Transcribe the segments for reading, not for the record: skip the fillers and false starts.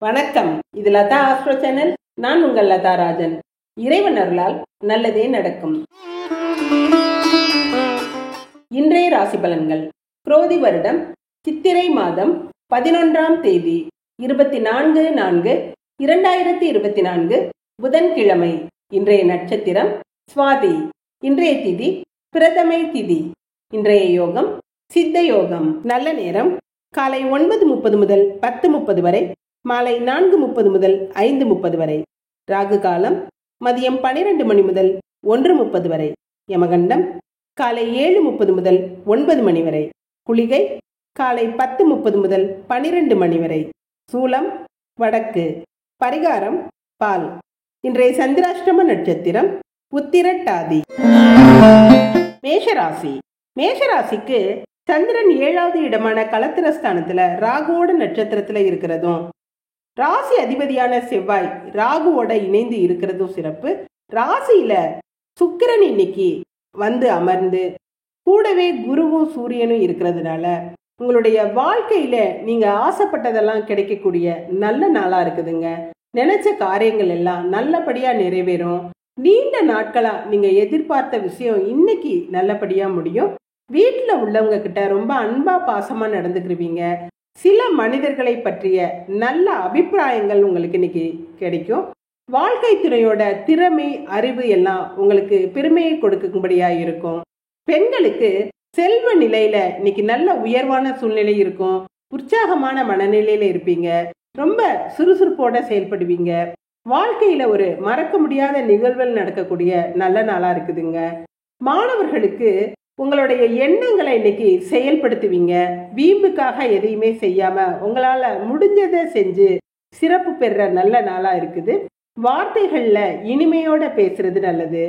வணக்கம். இது Latha astro channel. நான் உங்கள் லதா ராஜன். இறைவன் அருளால் நல்லதே நடக்கும். இன்றைய ராசி பலன்கள். குரோதி வருடம் சித்திரை மாதம் 11ஆம் தேதி 24/4/2024 புதன்கிழமை. இன்றைய நட்சத்திரம் சுவாதி. இன்றைய திதி பிரதமை திதி. இன்றைய யோகம் சித்த யோகம். நல்ல நேரம் காலை 9:30 முதல் 10:30 வரை, மாலை 4:30 முதல் 5:30 வரை. ராகு காலம் மதியம் 12 மணி முதல் 1:30 வரை. யமகண்டம் காலை 7:30 முதல் 9 மணி வரை. குளிகை காலை 10:30 முதல் 12 மணி வரை. சூலம் வடக்கு. பரிகாரம் பால். இன்றைய சந்திராஷ்டம நட்சத்திரம் உத்திரட்டாதி. மேஷராசி. மேஷராசிக்கு சந்திரன் 7வது இடமான களத்திரஸ்தானத்துல ராகுவோட நட்சத்திரத்துல இருக்கிறதும், ராசி அதிபதியான செவ்வாய் ராகுவோட இணைந்து இருக்கிறதும் சிறப்பு. ராசியில சுக்கிரன் இன்னைக்கு வந்து அமர்ந்து கூடவே குருவும் சூரியனும் இருக்கிறதுனால உங்களுடைய வாழ்க்கையில நீங்க ஆசைப்பட்டதெல்லாம் கிடைக்கக்கூடிய நல்ல நாளா இருக்குதுங்க. நினைச்ச காரியங்கள் எல்லாம் நல்லபடியா நிறைவேறும். நீண்ட நாட்களா நீங்க எதிர்பார்த்த விஷயம் இன்னைக்கு நல்லபடியா முடியும். வீட்டுல உள்ளவங்க கிட்ட ரொம்ப அன்பா பாசமா நடந்துக்கிருவீங்க. சில மனிதர்களை பற்றிய நல்ல அபிப்பிராயங்கள் உங்களுக்கு இன்னைக்கு கிடைக்கும். வாழ்க்கை துறையோட திறமை அறிவு எல்லாம் உங்களுக்கு பெருமையை கொடுக்கும்படியா இருக்கும். பெண்களுக்கு செல்வ நிலையில இன்னைக்கு நல்ல உயர்வான சூழ்நிலை இருக்கும். உற்சாகமான மனநிலையில இருப்பீங்க. ரொம்ப சுறுசுறுப்போட செயல்படுவீங்க. வாழ்க்கையில ஒரு மறக்க முடியாத நிகழ்வுகள் நடக்கக்கூடிய நல்ல நாளா இருக்குதுங்க. மாணவர்களுக்கு உங்களுடைய எண்ணங்களை இன்னைக்கு செயல்படுத்துவீங்க. வீம்புக்காக எதையுமே செய்யாம உங்களால முடிஞ்சதை செஞ்சு சிறப்பு பெற நல்ல நாளா இருக்குது. வார்த்தைகள்ல இனிமையோட பேசுறது நல்லது.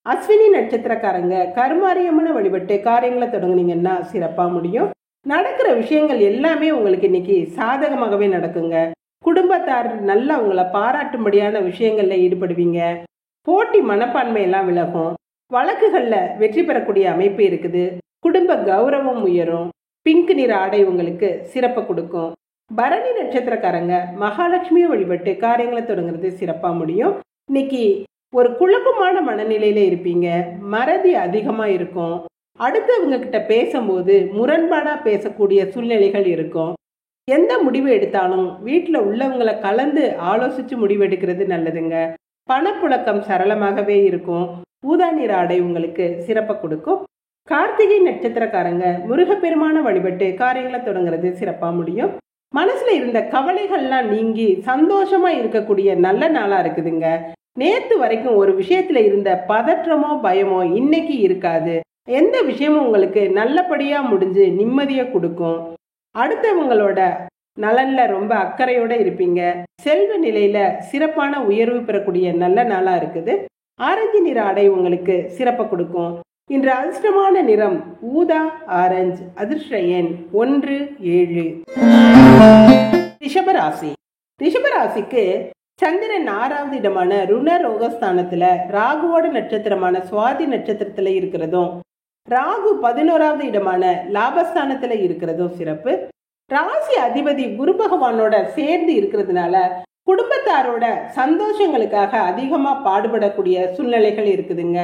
அஸ்வினி நட்சத்திரக்காரங்க கருமாரியம்மனை வழிபட்டு காரியங்களை தொடங்குனீங்கன்னா சிறப்பா முடியும். நடக்கிற விஷயங்கள் எல்லாமே உங்களுக்கு இன்னைக்கு சாதகமாகவே நடக்குங்க. குடும்பத்தார் நல்லா உங்களை பாராட்டும்படியான விஷயங்கள்ல ஈடுபடுவீங்க. போட்டி மனப்பான்மை எல்லாம் விலகும். வழக்குகள்ல வெற்றி பெறக்கூடிய அமைப்பு இருக்குது. குடும்ப கௌரவம் உயரும். பிங்க் நிற ஆடை உங்களுக்கு சிறப்பை கொடுக்கும். பரணி நட்சத்திரக்காரங்க மகாலட்சுமியை வழிபட்டு காரியங்களை தொடங்குறது சிறப்பா முடியும். இன்னைக்கு ஒரு குழப்பமான மனநிலையில இருப்பீங்க. மறதி அதிகமா இருக்கும். அடுத்தவங்க கிட்ட பேசும்போது முரண்பாடா பேசக்கூடிய சூழ்நிலைகள் இருக்கும். எந்த முடிவு எடுத்தாலும் வீட்டுல உள்ளவங்களை கலந்து ஆலோசிச்சு முடிவு எடுக்கிறது நல்லதுங்க. பணப்புழக்கம் சரளமாகவே இருக்கும். ஊதா நிற ஆடை உங்களுக்கு சிறப்பை கொடுக்கும். கார்த்திகை நட்சத்திரக்காரங்க முருகப்பெருமான வழிபட்டு காரியங்களை தொடங்குறது சிறப்பா முடியும். மனசுல இருந்த கவலைகள்லாம் நீங்கி சந்தோஷமா இருக்கக்கூடிய நல்ல நாளா இருக்குதுங்க. நேத்து வரைக்கும் ஒரு விஷயத்துல இருந்த பதற்றமோ பயமோ இன்னைக்கு இருக்காது. எந்த விஷயமும் உங்களுக்கு நல்லபடியா முடிஞ்சு நிம்மதியை கொடுக்கும். அடுத்தவங்களோட நலன்ல ரொம்ப அக்கறையோட இருப்பீங்க. செல்வ நிலையில சிறப்பான உயர்வு பெறக்கூடிய நல்ல நாளா இருக்குது. ஆரஞ்சு நிற ஆடை உங்களுக்கு சிறப்பை கொடுக்கும். இன்று அதிர்ஷ்டமான நிறம் ஊதா ஆரஞ்சு. அதிர்ஷ்ட எண் 1 7. ரிஷபராசி. ரிஷபராசிக்கு சந்திரன் 6வது இடமான ருணரோகஸ்தானத்துல ராகுவோட நட்சத்திரமான சுவாதி நட்சத்திரத்துல இருக்கிறதும், ராகு 11வது இடமான லாபஸ்தானத்துல இருக்கிறதும் சிறப்பு. ராசி அதிபதி குரு பகவானோட சேர்ந்து இருக்கிறதுனால குடும்பத்தாரோட சந்தோஷங்களுக்காக அதிகமா பாடுபடக்கூடிய சூழ்நிலைகள் இருக்குதுங்க.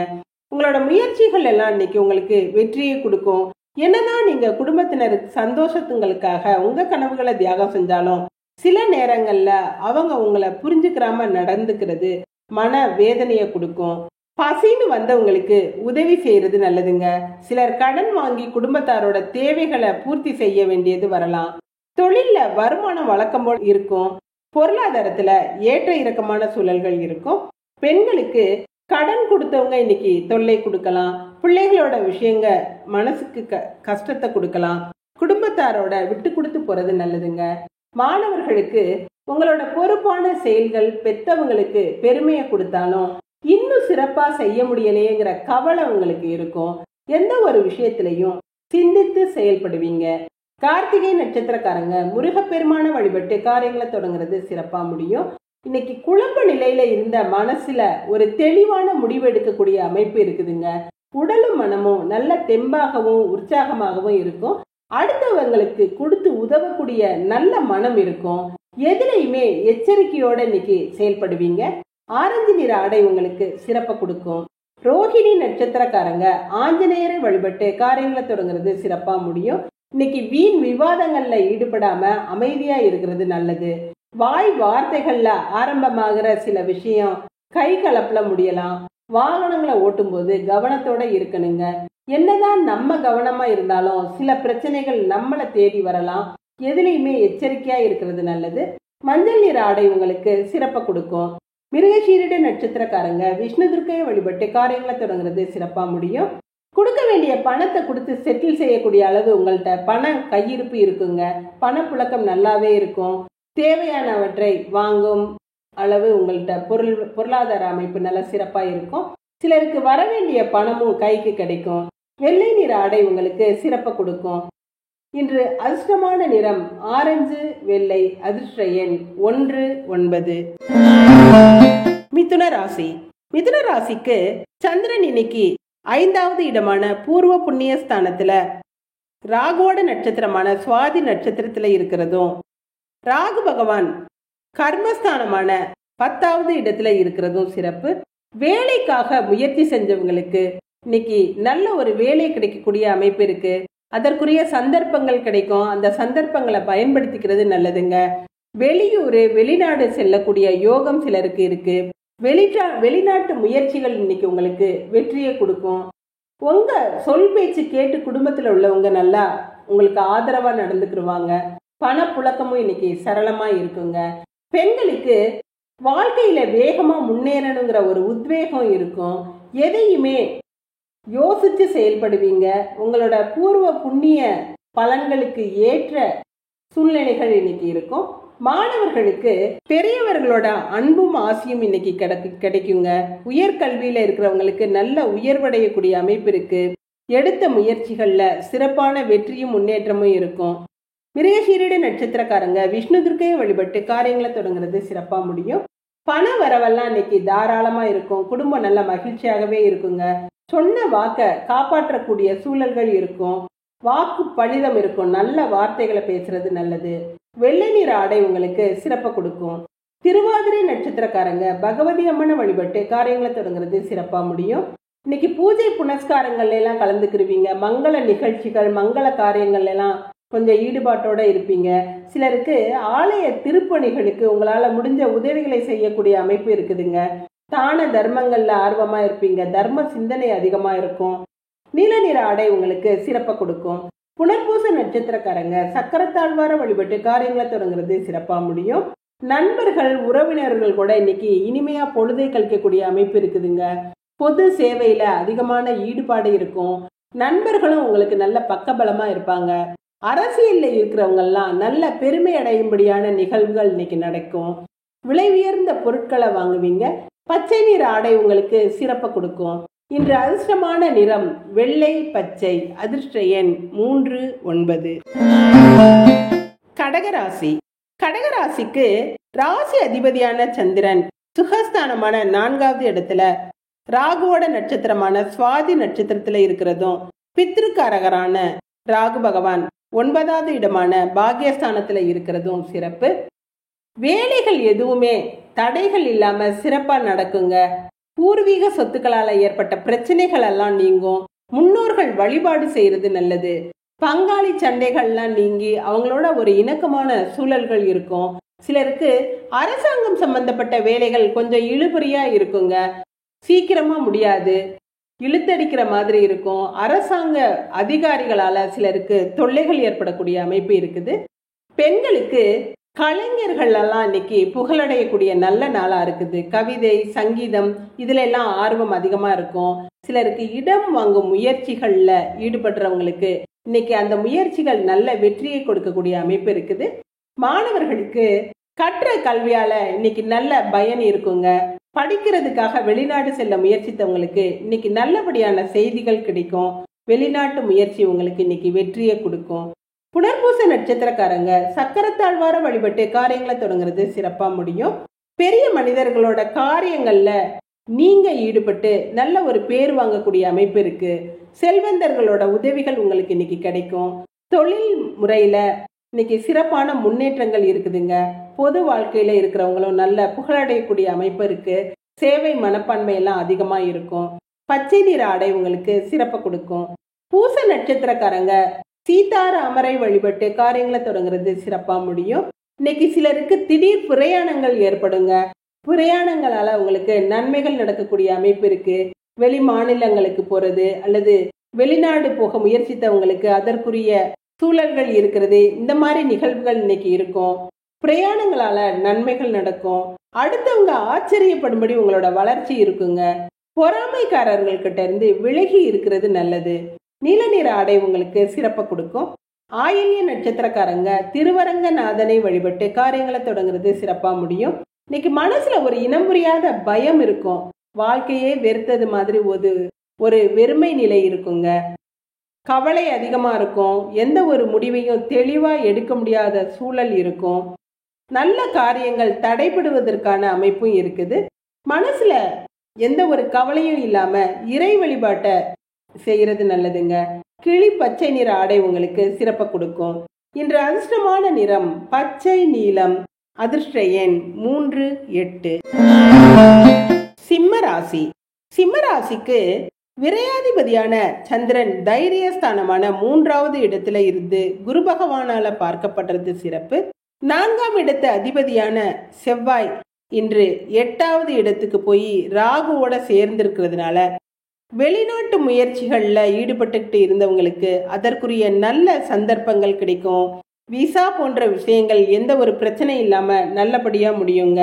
உங்களோட முயற்சிகள் எல்லாம் இன்னைக்கு உங்களுக்கு வெற்றியை கொடுக்கும். என்னதான் நீங்க குடும்பத்தினருக்கு சந்தோஷத்துங்களுக்காக உங்க கனவுகளை தியாகம் செஞ்சாலும் சில நேரங்கள்ல அவங்க உங்களை புரிஞ்சுக்கிறாம நடந்துக்கிறது மன வேதனையை கொடுக்கும். பசின்னு வந்தவங்களுக்கு உதவி செய்யறது நல்லதுங்க. சிலர் கடன் வாங்கி குடும்பத்தாரோட தேவைகளை பூர்த்தி செய்ய வேண்டியது வரலாம். தொழில்ல வருமானம் வழக்கம் போல் இருக்கும். பொருளாதாரத்துல ஏற்ற இறக்கமான சூழல்கள் இருக்கும். பெண்களுக்கு கடன் கொடுத்தவங்க இன்னைக்கு தொல்லை கொடுக்கலாம். பிள்ளைகளோட விஷயங்க மனசுக்கு கஷ்டத்தை கொடுக்கலாம். குடும்பத்தாரோட விட்டு கொடுத்து போறது நல்லதுங்க. மாணவர்களுக்கு உங்களோட பொறுப்பான செயல்கள் பெத்தவங்களுக்கு பெருமையை கொடுத்தாலும் இன்னும் சிறப்பா செய்ய முடியலையேங்கிற கவலை உங்களுக்கு இருக்கும். எந்த ஒரு விஷயத்திலையும் சிந்தித்து செயல்படுவீங்க. கார்த்திகை நட்சத்திரக்காரங்க முருகப்பெருமான வழிபட்டு காரியங்களை தொடங்குறது சிறப்பா முடியும். இன்னைக்கு குழப்ப நிலையில இருந்த மனசுல ஒரு தெளிவான முடிவு எடுக்கக்கூடிய அமைப்பு இருக்குதுங்க. உடலும் மனமும் நல்ல தெம்பாகவும் உற்சாகமாகவும் இருக்கும். அடுத்தவங்களுக்கு கொடுத்து உதவக்கூடிய நல்ல மனம் இருக்கும். எதுலையுமே எச்சரிக்கையோட இன்னைக்கு செயல்படுவீங்க. ஆரஞ்சு நிற ஆடை உங்களுக்கு சிறப்பை கொடுக்கும். ரோஹிணி நட்சத்திரக்காரங்க ஆஞ்சநேயரை வழிபட்டு காரியங்களை தொடங்குறது சிறப்பா முடியும். இன்னைக்கு வீண் விவாதங்கள்ல ஈடுபடாம அமைதியா இருக்கிறது நல்லது. வாய் வார்த்தைகள்ல ஆரம்பமாகிற சில விஷயம் கை கலப்புல முடியலாம். வாகனங்களை ஓட்டும் போது கவனத்தோட இருக்கணுங்க. என்னதான் நம்ம கவனமா இருந்தாலும் சில பிரச்சனைகள் நம்மளை தேடி வரலாம். எதுலையுமே எச்சரிக்கையா இருக்கிறது நல்லது. மஞ்சள் நிற ஆடை உங்களுக்கு சிறப்பை கொடுக்கும். மிருகசீரிட நட்சத்திரக்காரங்க விஷ்ணு துர்க்கையை வழிபட்டு காரியங்களை தொடங்குறது சிறப்பா முடியும். கொடுக்க வேண்டிய பணத்தை கொடுத்து செட்டில் செய்யக்கூடிய அளவு உங்கள்கிட்ட பணம் கையிருப்பு இருக்குங்க. பணப்புழக்கம் நல்லாவே இருக்கும். தேவையானவற்றை வாங்கும் அளவு உங்கள்கிட்ட பொருளாதார அமைப்பு நல்லா சிறப்பா இருக்கும். சிலருக்கு வர வேண்டிய பணமும் கைக்கு கிடைக்கும். வெள்ளை நிற ஆடை உங்களுக்கு சிறப்பை கொடுக்கும். இன்று அதிர்ஷ்டமான நிறம் ஆரஞ்சு, வெள்ளை. அதிர்ஷ்ட எண் 1, 9. மிதுன ராசி. மிதுன ராசிக்கு சந்திரன் இன்னைக்கு 5வது இடமான பூர்வ புண்ணிய ஸ்தானத்துல ராகுவோட நட்சத்திரமான சுவாதி நட்சத்திரத்துல இருக்கிறதும், ராகு பகவான் கர்மஸ்தானமான 10வது இடத்துல இருக்கிறதும் சிறப்பு. வேலைக்காக முயற்சி செஞ்சவங்களுக்கு இன்னைக்கு நல்ல ஒரு வேலை கிடைக்கக்கூடிய அமைப்பு இருக்கு. அதற்குரிய சந்தர்ப்பங்கள் கிடைக்கும். அந்த சந்தர்ப்பங்களை பயன்படுத்திக்கிறது நல்லதுங்க. வெளியூர் வெளிநாடு செல்லக்கூடிய யோகம் சிலருக்கு இருக்கு. வெளிநாட்டு முயற்சிகள் இன்னைக்கு உங்களுக்கு வெற்றியை கொடுக்கும். உங்க சொல் பேச்சு கேட்டு குடும்பத்துல உள்ளவங்க நல்லா உங்களுக்கு ஆதரவா நடந்துக்கிடுவாங்க. பணப்புழக்கமும் இன்னைக்கு சரளமா இருக்குங்க. பெண்களுக்கு வாழ்க்கையில வேகமா முன்னேறணுங்கிற ஒரு உத்வேகம் இருக்கும். எதையுமே யோசிச்சு செயல்படுவீங்க. உங்களோட பூர்வ புண்ணிய பலன்களுக்கு ஏற்ற சூழ்நிலைகள் இன்னைக்கு இருக்கும். மாணவர்களுக்கு பெரியவர்களோட அன்பும் ஆசையும் இன்னைக்கு கிடைக்குங்க. உயர்கல்வியில இருக்கிறவங்களுக்கு நல்ல உயர்வடையக்கூடிய அமைப்பு இருக்கு. எடுத்த முயற்சிகள்ல சிறப்பான வெற்றியும் முன்னேற்றமும் இருக்கும். மிருகசீரிட நட்சத்திரக்காரங்க விஷ்ணு துர்க்கையை வழிபட்டு காரியங்களை தொடங்குறது சிறப்பா முடியும். பண வரவெல்லாம் இன்னைக்கு தாராளமா இருக்கும். குடும்பம் நல்ல மகிழ்ச்சியாகவே இருக்குங்க. சொன்ன வாக்க காப்பாற்றக்கூடிய சூழல்கள் இருக்கும். வாக்கு பலிதம் இருக்கும். நல்ல வார்த்தைகளை பேசுறது நல்லது. வெள்ளை நிற ஆடை உங்களுக்கு சிறப்பை கொடுக்கும். திருவாதிரை நட்சத்திரக்காரங்க பகவதி அம்மனை வழிபட்டு காரியங்களை தொடங்குறது சிறப்பா முடியும். இன்னைக்கு பூஜை புனஸ்காரங்கள்ல எல்லாம் கலந்துக்கிருவீங்க. மங்கள நிகழ்ச்சிகள் மங்கள காரியங்கள்ல எல்லாம் கொஞ்சம் ஈடுபாட்டோட இருப்பீங்க. சிலருக்கு ஆலய திருப்பணிகளுக்கு உங்களால முடிஞ்ச உதவிகளை செய்யக்கூடிய அமைப்பு இருக்குதுங்க. தான தர்மங்கள்ல ஆர்வமா இருப்பீங்க. தர்ம சிந்தனை அதிகமா இருக்கும். நீல நிற ஆடை உங்களுக்கு சிறப்பை கொடுக்கும். புனர்பூச நட்சத்திரக்காரங்க சக்கரத்தாழ்வார வழிபட்டு காரியங்களை தொடங்குறது சிறப்பா முடியும். நண்பர்கள் உறவினர்கள் கூட இன்னைக்கு இனிமையா பொழுதை கழிக்கக்கூடிய அமைப்பு இருக்குதுங்க. பொது சேவையில அதிகமான ஈடுபாடு இருக்கும். நண்பர்களும் உங்களுக்கு நல்ல பக்கபலமா இருப்பாங்க. அரசியல்ல இருக்கிறவங்க எல்லாம் நல்ல பெருமை அடையும்படியான நிகழ்வுகள் இன்னைக்கு நடக்கும். விலை உயர்ந்த பொருட்களை வாங்குவீங்க. பச்சை நிற ஆடை உங்களுக்கு சிறப்பை கொடுக்கும். இன்று அதிர்ஷ்டமான நிறம் வெள்ளை, பச்சை. அதிர்ஷ்ட எண் 3, 9. கடகராசி. கடகராசிக்கு ராசி அதிபதியான சந்திரன் சுகஸ்தானமான 4வது இடத்துல ராகுவோட நட்சத்திரமான சுவாதி நட்சத்திரத்துல இருக்கிறதும், பித்ருக்காரகரான ராகு பகவான் 9வது இடமான பாக்யஸ்தானத்துல இருக்கிறதும் சிறப்பு. வேலைகள் எதுவுமே தடைகள் இல்லாம சிறப்பா நடக்குங்க. பூர்வீக சொத்துக்களால ஏற்பட்ட பிரச்சனைகள் எல்லாம் நீங்கும். முன்னோர்கள் வழிபாடு செய்யறது நல்லது. பங்காளி சண்டைகள்லாம் நீங்கி அவங்களோட ஒரு இணக்கமான சூழல்கள் இருக்கும். சிலருக்கு அரசாங்கம் சம்பந்தப்பட்ட வேலைகள் கொஞ்சம் இழுபறியா இருக்குங்க. சீக்கிரமா முடியாது, இழுத்தடிக்கிற மாதிரி இருக்கும். அரசாங்க அதிகாரிகளால சிலருக்கு தொல்லைகள் ஏற்படக்கூடிய அமைப்பு இருக்குது. பெண்களுக்கு கலைஞர்கள் எல்லாம் இன்னைக்கு புகழடையக்கூடிய நல்ல நாளா இருக்குது. கவிதை, சங்கீதம் இதுல எல்லாம் ஆர்வம் அதிகமா இருக்கும். சிலருக்கு இடம் வாங்கும் முயற்சிகள்ல ஈடுபடுறவங்களுக்கு இன்னைக்கு அந்த முயற்சிகள் நல்ல வெற்றியை கொடுக்கக்கூடிய அமைப்பு இருக்குது. மாணவர்களுக்கு கற்ற கல்வியால இன்னைக்கு நல்ல பயன் இருக்குங்க. படிக்கிறதுக்காக வெளிநாடு செல்ல முயற்சித்தவங்களுக்கு இன்னைக்கு நல்லபடியான செய்திகள் கிடைக்கும். வெளிநாட்டு முயற்சி உங்களுக்கு இன்னைக்கு வெற்றியை கொடுக்கும். புனர்பூச நட்சத்திரக்காரங்க சக்கரத்தாழ்வார வழிபட்டு காரியங்களை தொடங்குறது சிறப்பா முடியும். பெரிய மனிதர்களோட காரியங்கள்ல நீங்க ஈடுபட்டு நல்ல ஒரு பேர் வாங்கக்கூடிய அமைப்பு இருக்கு. செல்வந்தர்களோட உதவிகள் உங்களுக்கு இன்னைக்கு கிடைக்கும். தொழில் முறையில இன்னைக்கு சிறப்பான முன்னேற்றங்கள் இருக்குதுங்க. பொது வாழ்க்கையில இருக்கிறவங்களும் நல்ல புகழடையக்கூடிய அமைப்பு இருக்கு. சேவை மனப்பான்மை எல்லாம் அதிகமா இருக்கும். பச்சை நிற ஆடை உங்களுக்கு சிறப்பை கொடுக்கும். பூச நட்சத்திரக்காரங்க சீதாராமரை வழிபட்டு காரியங்களை தொடங்குறது சிறப்பா முடியும். இன்னைக்கு சிலருக்கு திடீர் பிரயாணங்கள் ஏற்படுங்க. பிரயாணங்களால உங்களுக்கு நன்மைகள் நடக்கக்கூடிய அமைப்பு இருக்கு. வெளி மாநிலங்களுக்கு போறது அல்லது வெளிநாடு போக முயற்சித்தவங்களுக்கு அதற்குரிய சூழல்கள் இருக்கிறது. இந்த மாதிரி நிகழ்வுகள் இன்னைக்கு இருக்கும். பிரயாணங்களால நன்மைகள் நடக்கும். அடுத்தவங்க ஆச்சரியப்படும்படி உங்களோட வளர்ச்சி இருக்குங்க. பொறாமைக்காரர்கள் கிட்ட இருந்து விலகி இருக்கிறது நல்லது. நீல நிற ஆடை உங்களுக்கு சிறப்பை கொடுக்கும். ஆயில்ய நட்சத்திரக்காரங்க திருவரங்கநாதனை வழிபட்டு காரியங்களை தொடங்குறது சிறப்பா முடியும். இன்னைக்கு மனசுல ஒரு இனம் புரியாத பயம் இருக்கும். வாழ்க்கையே வெறுத்தது மாதிரி ஒரு வெறுமை நிலை இருக்குங்க. கவலை அதிகமா இருக்கும். எந்த ஒரு முடிவையும் தெளிவா எடுக்க முடியாத சூழல் இருக்கும். நல்ல காரியங்கள் தடைபடுவதற்கான அமைப்பும் இருக்குது. மனசுல எந்த ஒரு கவலையும் இல்லாம இறை வழிபாட்டை செய்யறது நல்லதுங்க. கிளி பச்சை நிற ஆடை உங்களுக்கு சிறப்பை கொடுக்கும். இன்று அதிர்ஷ்டமான நிறம் பச்சை நீலம். அதிர்ஷ்ட எண் 3, 8. சிம்ம ராசி. சிம்ம ராசிக்கு விரையாதிபதியான சந்திரன் தைரியஸ்தானமான 3வது இடத்துல இருந்து குரு பகவானால பார்க்கப்படுறது சிறப்பு. 4ஆம் இடத்து அதிபதியான செவ்வாய் இன்று 8வது இடத்துக்கு போய் ராகுவோட சேர்ந்திருக்கிறதுனால வெளிநாட்டு முயற்சிகள்ல ஈடுபட்டுக்கிட்டு இருந்தவங்களுக்கு அதற்குரிய நல்ல சந்தர்ப்பங்கள் கிடைக்கும். விசா போன்ற விஷயங்கள் எந்த ஒரு பிரச்சனை இல்லாம நல்லபடியா முடியுங்க.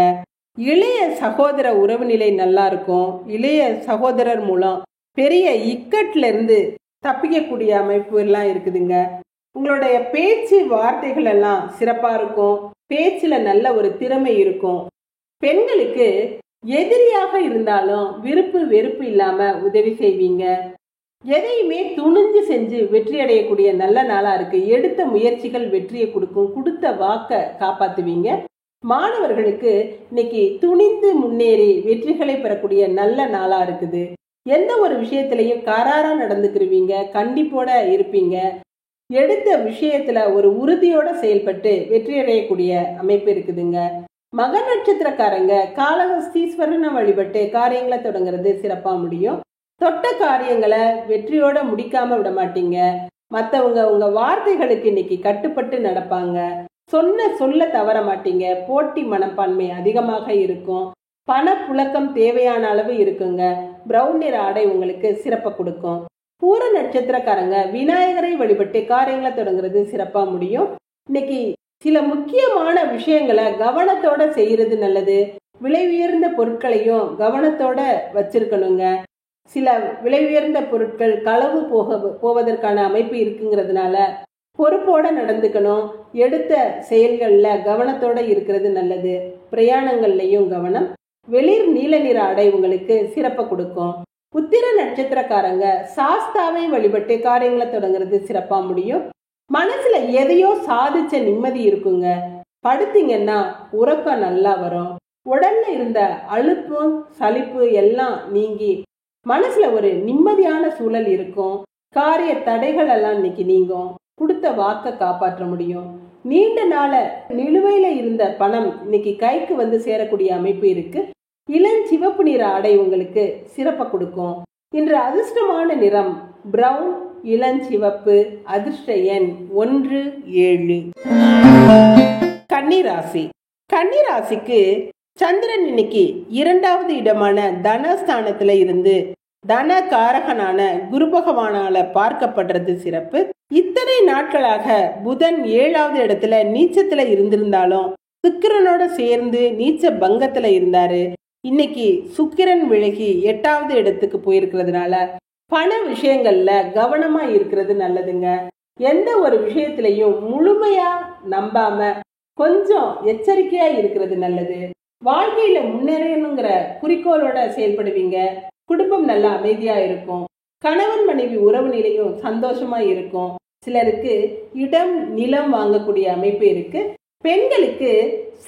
இளைய சகோதர உறவு நிலை நல்லா இருக்கும். இளைய சகோதரர் மூலம் பெரிய இக்கட்ல இருந்து தப்பிக்கக்கூடிய அமைப்பு எல்லாம் இருக்குதுங்க. உங்களுடைய பேச்சு வார்த்தைகள் எல்லாம் சிறப்பா இருக்கும். பேச்சுல நல்ல ஒரு திறமை இருக்கும். பெண்களுக்கு எதிரியாக இருந்தாலும் விருப்பு வெறுப்பு இல்லாம உதவி செய்வீங்க. எதையுமே துணிஞ்சு செஞ்சு வெற்றி அடையக்கூடிய நல்ல நாளா இருக்கு. எடுத்த முயற்சிகள் வெற்றியை கொடுக்கும். கொடுத்த வாக்க காப்பாத்துவீங்க. மாணவர்களுக்கு இன்னைக்கு துணிந்து முன்னேறி வெற்றிகளை பெறக்கூடிய நல்ல நாளா இருக்குது. எந்த ஒரு விஷயத்திலையும் கராரா நடந்துக்கிருவீங்க. கண்டிப்போட இருப்பீங்க. எடுத்த விஷயத்துல ஒரு உறுதியோட செயல்பட்டு வெற்றி அடையக்கூடிய அமைப்பு இருக்குதுங்க. மக நட்சத்திரக்காரங்க காளஹஸ்தீஸ்வரனை வழிபட்டு காரியங்களை தொடங்குறது சிறப்பா முடியும். தொட்ட காரியங்களை வெற்றியோட முடிக்காம விட மாட்டீங்க. மற்றவங்க உங்க வார்த்தைகளுக்கு இன்னைக்கு கட்டுப்பட்டு நடப்பாங்க. சொல்ல தவற மாட்டீங்க. போட்டி மனப்பான்மை அதிகமாக இருக்கும். பண புழக்கம் தேவையான அளவு இருக்குங்க. பிரவுன் நிற ஆடை உங்களுக்கு சிறப்பை கொடுக்கும். பூர நட்சத்திரக்காரங்க விநாயகரை வழிபட்டு காரியங்களை தொடங்குறது சிறப்பா முடியும். இன்னைக்கு சில முக்கியமான விஷயங்களை கவனத்தோட செய்யறது நல்லது. விலை உயர்ந்த பொருட்களையும் கவனத்தோட வச்சிருக்கணுங்க. சில விலை உயர்ந்த பொருட்கள் களவு போவதற்கான அமைப்பு இருக்குங்கிறதுனால பொறுப்போட நடந்துக்கணும். எடுத்த செயல்கள்ல கவனத்தோட இருக்கிறது நல்லது. பிரயாணங்கள்லயும் கவனம். வெளிர் நீல நிற ஆடை உங்களுக்கு சிறப்பை கொடுக்கும். உத்திர நட்சத்திரக்காரங்க சாஸ்தாவை வழிபட்டு காரியங்களை தொடங்குறது சிறப்பா முடியும். மனசுல எதையோ சாதிச்ச நிம்மதி இருக்குங்க. படுத்தீங்கன்னா உறக்கம் நல்லா வரும். உடல்ல இருந்த அலுப்பும் சலிப்பு எல்லாம் நீங்கி மனசுல ஒரு நிம்மதியான சூழல் இருக்கும். காரிய தடைகள் எல்லாம் இன்னைக்கு நீங்கும். கொடுத்த வாக்க காப்பாற்ற முடியும். நீண்ட நாள நிலுவையில இருந்த பணம் இன்னைக்கு கைக்கு வந்து சேரக்கூடிய அமைப்பு இருக்கு. இளஞ்சிவப்பு நிற ஆடை உங்களுக்கு சிறப்பை கொடுக்கும். இன்று அதிர்ஷ்டமான நிறம் பிரவுன் இளஞ்சிவப்பு. அதிர்ஷ்ட எண் 1, 7. கன்னிராசி. கன்னிராசிக்கு சந்திரன் இன்னைக்கு 2வது இடமான தனஸ்தானத்துல இருந்து தன காரகனான குரு பகவானால பார்க்கப்படுறது சிறப்பு. இத்தனை நாட்களாக புதன் 7வது இடத்துல நீச்சத்துல இருந்திருந்தாலும் சுக்கிரனோட சேர்ந்து நீச்ச பங்கத்துல இருந்தாரு. இன்னைக்கு சுக்கிரன் விலகி 8வது இடத்துக்கு போயிருக்கிறதுனால பண விஷயங்கள்ல கவனமா இருக்கிறது நல்லதுங்க. எந்த ஒரு விஷயத்திலையும் முழுமையா நம்பாம கொஞ்சம் எச்சரிக்கையா இருக்கிறது நல்லது. வாழ்க்கையில முன்னேறணுங்கிற குறிக்கோளோட செயல்படுவீங்க. குடும்பம் நல்ல அமைதியா இருக்கும். கணவன் மனைவி உறவு நிலையும் சந்தோஷமா இருக்கும். சிலருக்கு இடம் நிலம் வாங்கக்கூடிய அமைப்பு இருக்கு. பெண்களுக்கு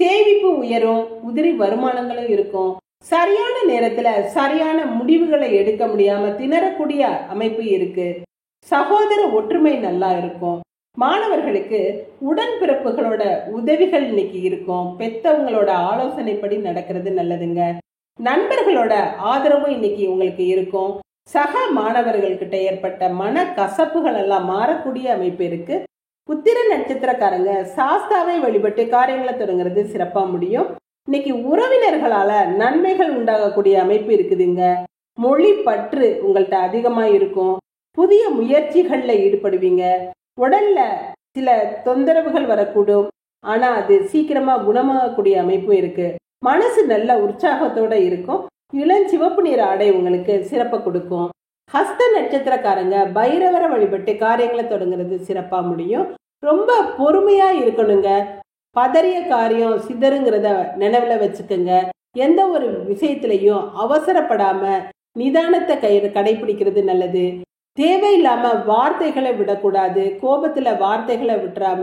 சேமிப்பு உயரும். உதிரி வருமானங்களும் இருக்கும். சரியான நேரத்துல சரியான முடிவுகளை எடுக்க முடியாம திணறக்கூடிய அமைப்பு இருக்கு. சகோதர ஒற்றுமை நல்லா இருக்கும். மாணவர்களுக்கு உடன்பிறப்புகளோட உதவிகள் இன்னைக்கு இருக்கும். பெத்தவங்களோட ஆலோசனைப்படி நடக்கிறது நல்லதுங்க. நண்பர்களோட ஆதரவும் இன்னைக்கு உங்களுக்கு இருக்கும். சக மாணவர்கள்கிட்ட ஏற்பட்ட மன கசப்புகள் எல்லாம் மாறக்கூடிய அமைப்பு இருக்கு. உத்திர நட்சத்திரக்காரங்க சாஸ்தாவை வழிபட்டு காரியங்களை தொடங்குறது சிறப்பா முடியும். இன்னைக்கு உறவினர்களால நன்மைகள் உண்டாகக்கூடிய அமைப்பு இருக்குதுங்க. மொழி பற்று உங்கள்கிட்ட அதிகமா இருக்கும். புதிய முயற்சிகள்ல ஈடுபடுவீங்க. உடல்ல சில தொந்தரவுகள் வரக்கூடும், ஆனா அது சீக்கிரமா குணமாகக்கூடிய அமைப்பும் இருக்கு. மனசு நல்ல உற்சாகத்தோட இருக்கும். இளஞ்சிவப்பு நிற ஆடை உங்களுக்கு சிறப்பை கொடுக்கும். ஹஸ்த நட்சத்திரக்காரங்க பைரவரை வழிபட்டு காரியங்களை தொடங்குறது சிறப்பா முடியும். ரொம்ப பொறுமையா இருக்கணுங்க. பதறிய காரியம் சிதறுங்கிறத நினைவுல வச்சுக்கோங்க. எந்த ஒரு விஷயத்திலையும் அவசரப்படாம நிதானத்தை கடைபிடிக்கிறது நல்லது. தேவையில்லாம வார்த்தைகளை விடக்கூடாது. கோபத்துல வார்த்தைகளை விட்டுறாம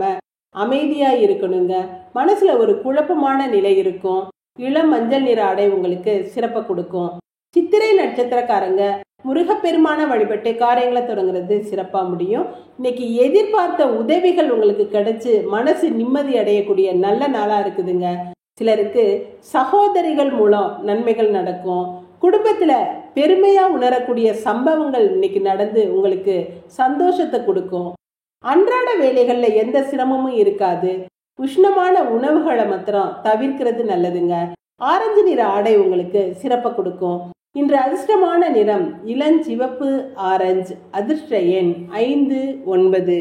அமைதியா இருக்கணுங்க. மனசுல ஒரு குழப்பமான நிலை இருக்கும். இளம் மஞ்சள் நிற ஆடை உங்களுக்கு சிறப்பை கொடுக்கும். சித்திரை நட்சத்திரக்காரங்க முருகப்பெருமான வழிபட்டு காரியங்களை தொடங்குறது சிறப்பா முடியும். இன்னைக்கு எதிர்பார்த்த உதவிகள் உங்களுக்கு கிடைச்சு மனசு நிம்மதி அடையக்கூடிய நல்ல நாளா இருக்குதுங்க. சிலருக்கு சகோதரிகள் மூலம் நன்மைகள் நடக்கும். குடும்பத்துல பெருமையா உணரக்கூடிய சம்பவங்கள் இன்னைக்கு நடந்து உங்களுக்கு சந்தோஷத்தை கொடுக்கும். அன்றாட வேலைகள்ல எந்த சிரமமும் இருக்காது. உஷ்ணமான உணவுகளை மாத்திரம் தவிர்க்கிறது நல்லதுங்க. ஆரஞ்சு நிற ஆடை உங்களுக்கு சிறப்பை கொடுக்கும். இன்று அதிர்ஷ்டமான நிறம் இளஞ்சிவப்பு ஆரஞ்சு. அதிர்ஷ்ட எண் 5, 9.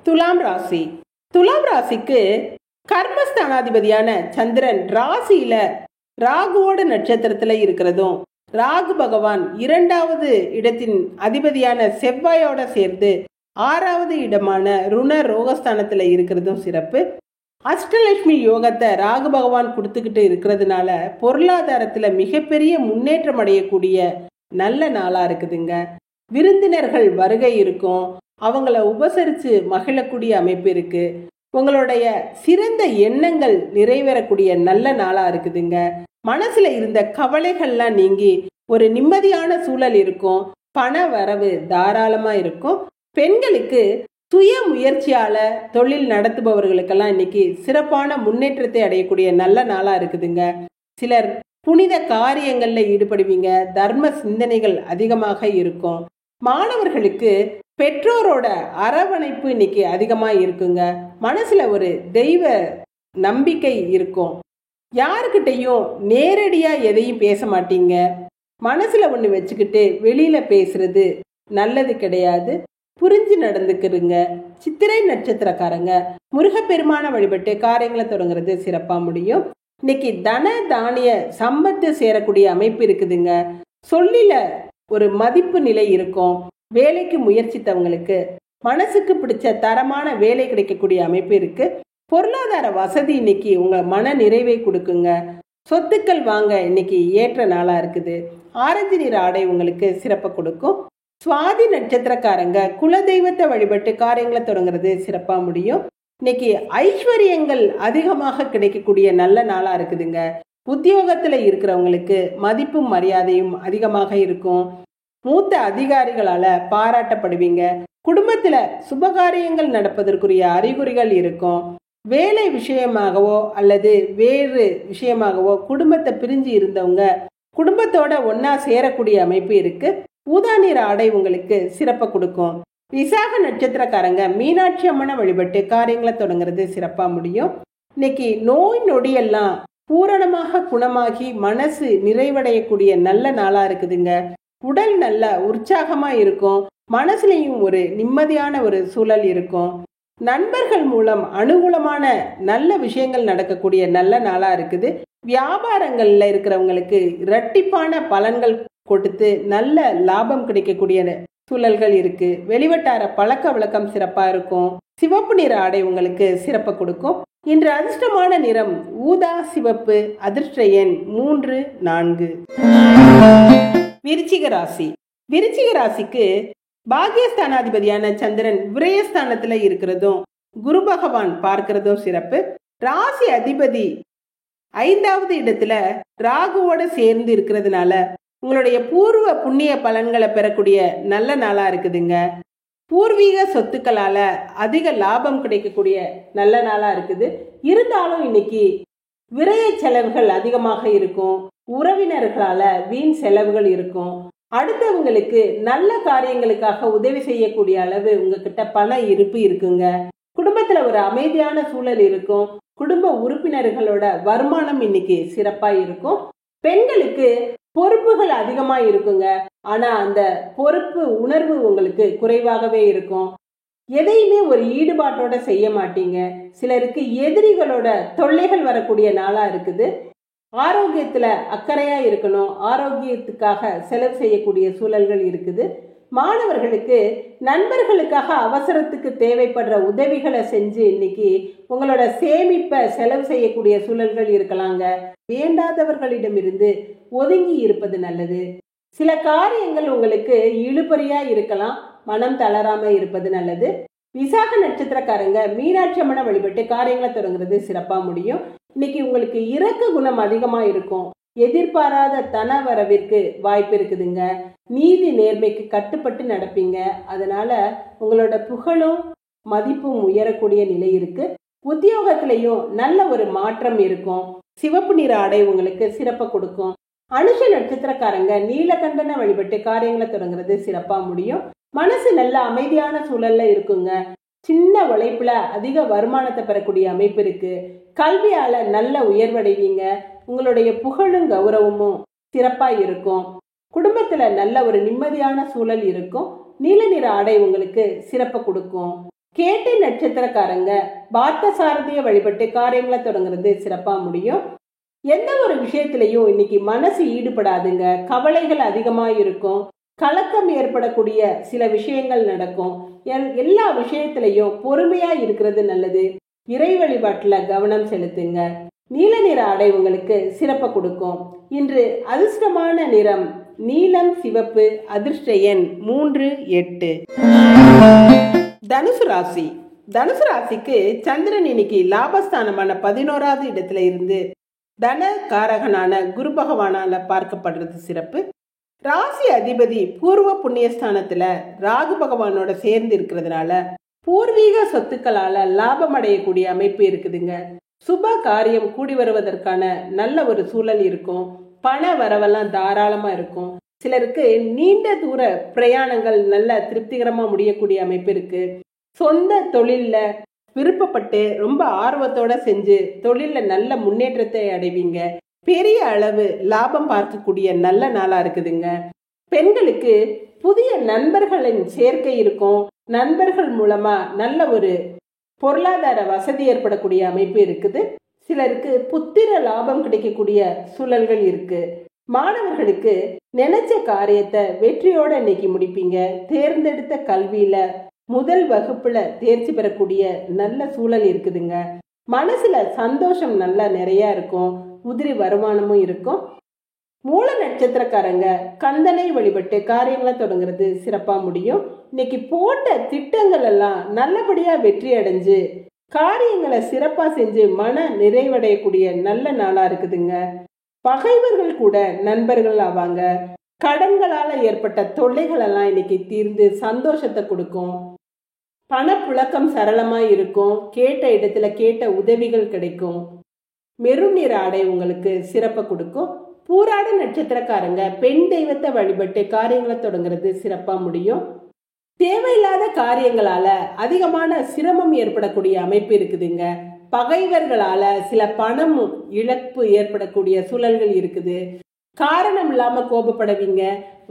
துலாம் ராசி. துலாம் ராசிக்கு கர்மஸ்தானாதிபதியான சந்திரன் ராசியில ராகுவோட நட்சத்திரத்துல இருக்கிறதும், ராகு பகவான் 2வது இடத்தின் அதிபதியான செவ்வாயோட சேர்ந்து 6வது இடமான ருண ரோகஸ்தானத்துல இருக்கிறதும் சிறப்பு. அஷ்டலட்சுமி யோகத்தை ராகு பகவான் கொடுத்துக்கிட்டு இருக்கிறதுனால பொருளாதாரத்துல மிகப்பெரிய முன்னேற்றம் அடையக்கூடிய நல்ல நாளா இருக்குதுங்க. விருந்தினர்கள் வருகை இருக்கும். அவங்கள உபசரித்து மகிழக்கூடிய அமைப்பு இருக்கு. உங்களுடைய சிறந்த எண்ணங்கள் நிறைவேறக்கூடிய நல்ல நாளா இருக்குதுங்க. மனசுல இருந்த கவலைகள்லாம் நீங்கி ஒரு நிம்மதியான சூழல் இருக்கும். பண வரவு தாராளமா இருக்கும். பெண்களுக்கு சுய முயற்சியால தொழில் நடத்துபவர்களுக்கெல்லாம் இன்னைக்கு சிறப்பான முன்னேற்றத்தை அடையக்கூடிய நல்ல நாளா இருக்குதுங்க. சிலர் புனித காரியங்கள்ல ஈடுபடுவீங்க. தர்ம சிந்தனைகள் அதிகமாக இருக்கும். மாணவர்களுக்கு பெற்றோரோட அரவணைப்பு இன்னைக்கு அதிகமா இருக்குங்க. மனசுல ஒரு தெய்வ நம்பிக்கை இருக்கும். யாருக்கிட்டையும் நேரடியா எதையும் பேச மாட்டீங்க. மனசுல ஒண்ணு வச்சுக்கிட்டு வெளியில பேசுறது நல்லது கிடையாது. புரிஞ்சு நடந்துக்கிறங்க. சித்திரை நட்சத்திரக்காரங்க முருகப்பெருமான வழிபட்டு காரியங்களை தொடங்குறது சிறப்பா முடியும். இன்னைக்கு தன தானிய சம்பத்து சேரக்கூடிய அமைப்பு இருக்குதுங்க. சொல்லில ஒரு மதிப்பு நிலை இருக்கும். வேலைக்கு முயற்சித்தவங்களுக்கு மனசுக்கு பிடிச்ச தரமான வேலை கிடைக்கக்கூடிய அமைப்பு இருக்கு. பொருளாதார வசதி இன்னைக்கு உங்க மன நிறைவை கொடுக்குங்க. சொத்துக்கள் வாங்க இன்னைக்கு ஏற்ற நாளா இருக்குது. ஆரஞ்சு நிற ஆடை உங்களுக்கு சிறப்பை கொடுக்கும். சுவாதி நட்சத்திரக்காரங்க குலதெய்வத்தை வழிபட்டு காரியங்களை தொடங்குறது சிறப்பா முடியும். இன்னைக்கு ஐஸ்வர்யங்கள் அதிகமாக கிடைக்கக்கூடிய நல்ல நாளா இருக்குதுங்க. உத்தியோகத்துல இருக்கிறவங்களுக்கு மதிப்பும் மரியாதையும் அதிகமாக இருக்கும். மூத்த அதிகாரிகளால பாராட்டப்படுவீங்க. குடும்பத்துல சுபகாரியங்கள் நடப்பதற்குரிய அறிகுறிகள் இருக்கும். வேலை விஷயமாகவோ அல்லது வேறு விஷயமாகவோ குடும்பத்தை பிரிஞ்சு இருந்தவங்க குடும்பத்தோட ஒன்னா சேரக்கூடிய அமைப்பு இருக்கு. ஊதா நிற ஆடை உங்களுக்கு சிறப்பை கொடுக்கும். விசாக நட்சத்திரக்காரங்க மீனாட்சி அம்மனை வழிபட்டு காரியங்களை தொடங்குறது சிறப்பா முடியும். இன்னைக்கு நோய் நொடியெல்லாம் பூரணமாக குணமாகி மனசு நிறைவடையக்கூடிய நல்ல நாளா இருக்குதுங்க. உடல் நல்ல உற்சாகமா இருக்கும். மனசுலையும் ஒரு நிம்மதியான ஒரு சூழல் இருக்கும். நண்பர்கள் மூலம் அனுகூலமான நல்ல விஷயங்கள் நடக்கக்கூடிய நல்ல நாளா இருக்குது. வியாபாரங்கள்ல இருக்கிறவங்களுக்கு இரட்டிப்பான பலன்கள் கொடுத்து நல்ல லாபம் கிடைக்கக்கூடிய சூழல்கள் இருக்கு. வெளிவட்டார பழக்க வழக்கம் சிறப்பா இருக்கும். சிவப்பு நிற ஆடை உங்களுக்கு சிறப்பை கொடுக்கும். இன்று அதிர்ஷ்டமான நிறம் ஊதா சிவப்பு. அதிர்ஷ்ட எண் 3, 4. விருச்சிக ராசி. விருச்சிக ராசிக்கு பாகியஸ்தானாதிபதியான சந்திரன் விரயஸ்தானத்துல இருக்கிறதும் குரு பகவான் பார்க்கிறதும் சிறப்பு. ராசி அதிபதி 5வது இடத்துல ராகுவோட சேர்ந்து இருக்கிறதுனால உங்களுடைய பூர்வ புண்ணிய பலன்களை பெறக்கூடிய நல்ல நாளா இருக்குதுங்க. பூர்வீக சொத்துக்களால அதிக லாபம் கிடைக்கக்கூடிய நல்ல நாளா இருக்குது. இருந்தாலும் இன்னைக்கு விரய செலவுகள் அதிகமாக இருக்கும். உறவினர்களால வீண் செலவுகள் இருக்கும். அடுத்தவங்களுக்கு நல்ல காரியங்களுக்காக உதவி செய்யக்கூடிய அளவு உங்ககிட்ட பண இருப்பு இருக்குங்க. குடும்பத்துல ஒரு அமைதியான சூழல் இருக்கும். குடும்ப உறுப்பினர்களோட வருமானம் இன்னைக்கு சிறப்பா இருக்கும். பெண்களுக்கு பொறுப்புகள் அதிகமா இருக்குங்க. ஆனா அந்த பொறுப்பு உணர்வு உங்களுக்கு குறைவாகவே இருக்கும். எதையுமே ஒரு ஈடுபாட்டோட செய்ய மாட்டீங்க. சிலருக்கு எதிரிகளோட தொல்லைகள் வரக்கூடிய நாளா இருக்குது. ஆரோக்கியத்துல அக்கறையா இருக்கணும். ஆரோக்கியத்துக்காக செலவு செய்யக்கூடிய சூழல்கள் இருக்குது. மாணவர்களுக்கு நண்பர்களுக்காக அவசரத்துக்கு தேவைப்படுற உதவிகளை செஞ்சு இன்னைக்கு உங்களோட சேமிப்பை செலவு செய்யக்கூடிய சூழல்கள் இருக்கலாங்க. வேண்டாதவர்களிடமிருந்து ஒதுங்கி இருப்பது நல்லது. சில காரியங்கள் உங்களுக்கு இழுபறியா இருக்கலாம். மனம் தளராம இருப்பது நல்லது. விசாக நட்சத்திரக்காரங்க மீனாட்சி அம்மனை வழிபட்டு காரியங்களை தொடங்குறது சிறப்பா முடியும். இன்னைக்கு உங்களுக்கு இரக்க குணம் அதிகமா இருக்கும். எதிர்பாராத தன வரவிற்கு வாய்ப்பு இருக்குதுங்க. நீதி நேர்மைக்கு கட்டுப்பட்டு நடப்பீங்க. அதனால உங்களோட புகழும் மதிப்பும் உயரக்கூடிய நிலை இருக்கு. உத்தியோகத்திலையும் நல்ல ஒரு மாற்றம் இருக்கும். சிவப்பு நிற ஆடை உங்களுக்கு சிறப்பை கொடுக்கும். அனுஷ நட்சத்திரக்காரங்க நீலகண்டனை வழிபட்டு காரியங்களை தொடங்குறது சிறப்பா முடியும். மனசு நல்ல அமைதியான சூழல்ல இருக்குங்க. சின்ன உழைப்புல அதிக வருமானத்தை பெறக்கூடிய அமைப்பு இருக்கு. கல்வியால நல்ல உயர்வடைவீங்க. உங்களுடைய புகழும் கௌரவமும் சிறப்பா இருக்கும். குடும்பத்துல நல்ல ஒரு நிம்மதியான சூழல் இருக்கும். நீல நிற ஆடை உங்களுக்கு சிறப்பை கொடுக்கும். கேட்டை நட்சத்திரக்காரங்க பார்த்த சாரதியை வழிபட்டு காரியங்களை தொடங்குறது சிறப்பா முடியும். எந்த ஒரு விஷயத்திலையும் இன்னைக்கு மனசு ஈடுபடாதுங்க. கவலைகள் அதிகமா இருக்கும். கலக்கம் ஏற்படக்கூடிய சில விஷயங்கள் நடக்கும். எல்லா விஷயத்திலையும் பொறுமையா இருக்கிறது நல்லது. இறை வழிபாட்டுல கவனம் செலுத்துங்க. நீல நிற ஆடை உங்களுக்கு சிறப்பை கொடுக்கும். இன்று அதிர்ஷ்டமான நிறம் நீலம், சிவப்பு. அதிர்ஷ்ட எண் 3, 8. தனுசு ராசி. தனுசு ராசிக்கு சந்திரன் இன்னைக்கு லாபஸ்தானமான 11வது இடத்துல இருந்து தன காரகனான குரு பகவானால பார்க்கப்படுறது சிறப்பு. ராசி அதிபதி பூர்வ புண்ணியஸ்தானத்துல ராகு பகவானோட சேர்ந்து இருக்கிறதுனால பூர்வீக சொத்துக்களால லாபம் அடையக்கூடிய அமைப்பு இருக்குதுங்க. சுப காரியம் கூடி வருவதற்கான நல்ல ஒரு சூழல் இருக்கும். பண வரவெல்லாம் தாராளமா இருக்கும். சிலருக்கு நீண்ட தூர பிரயாணங்கள் நல்ல திருப்திகரமா முடியக்கூடிய அமைப்பு இருக்கு. சொந்த தொழில்ல விருப்பப்பட்டு ரொம்ப ஆர்வத்தோட செஞ்சு தொழில்ல நல்ல முன்னேற்றத்தை அடைவீங்க. பெரிய அளவு லாபம் பார்க்கக்கூடிய நல்ல நாளா இருக்குதுங்க. பெண்களுக்கு புதிய நண்பர்களின் சேர்க்கை இருக்கும். நண்பர்கள் மூலமா நல்ல ஒரு பொருளாதார வசதி ஏற்படக்கூடிய அமைப்பு இருக்குது. சிலருக்கு புத்திர லாபம் கிடைக்கக்கூடிய சூழல்கள் இருக்கு. மாணவர்களுக்கு நினைச்ச காரியத்தை வெற்றியோட இன்னைக்கு முடிப்பீங்க. தேர்ந்தெடுத்த கல்வியில முதல் வகுப்புல தேர்ச்சி பெறக்கூடிய நல்ல சூழல் இருக்குதுங்க. மனசுல சந்தோஷம் நல்லா நிறைய இருக்கும். உதிரி வருமானமும் இருக்கும். மூல நட்சத்திரக்காரங்க கந்தனை வழிபட்டு காரியங்களை தொடங்குறது சிறப்பா முடியும். இன்னைக்கு போட்ட திட்டங்கள் எல்லாம் நல்லபடியா வெற்றி அடைஞ்சு காரியங்களை சிறப்பா செஞ்சு மன நிறைவடையக்கூடிய நல்ல நாளா இருக்குதுங்க. பகைவர்கள் கூட நண்பர்கள் ஆவாங்க. கடன்களால ஏற்பட்ட தொல்லைகள் எல்லாம் இன்னைக்கு தீர்ந்து சந்தோஷத்தை கொடுக்கும். பணப்புழக்கம் சரளமா இருக்கும். கேட்ட இடத்துல கேட்ட உதவிகள் கிடைக்கும். மெருன் நிற ஆடை உங்களுக்கு சிறப்பை கொடுக்கும். பூராட நட்சத்திரக்காரங்க பெண் தெய்வத்தை வழிபட்டு காரியங்களை தொடங்குறது சிறப்பா முடியும். தேவையில்லாத காரியங்களால அதிகமான சிரமம் ஏற்படக்கூடிய அமைப்பு இருக்குதுங்க. பகைவர்களால சில பணம் இழப்பு ஏற்படக்கூடிய சூழல்கள் இருக்குது. காரணம் இல்லாம கோபப்படுவீங்க.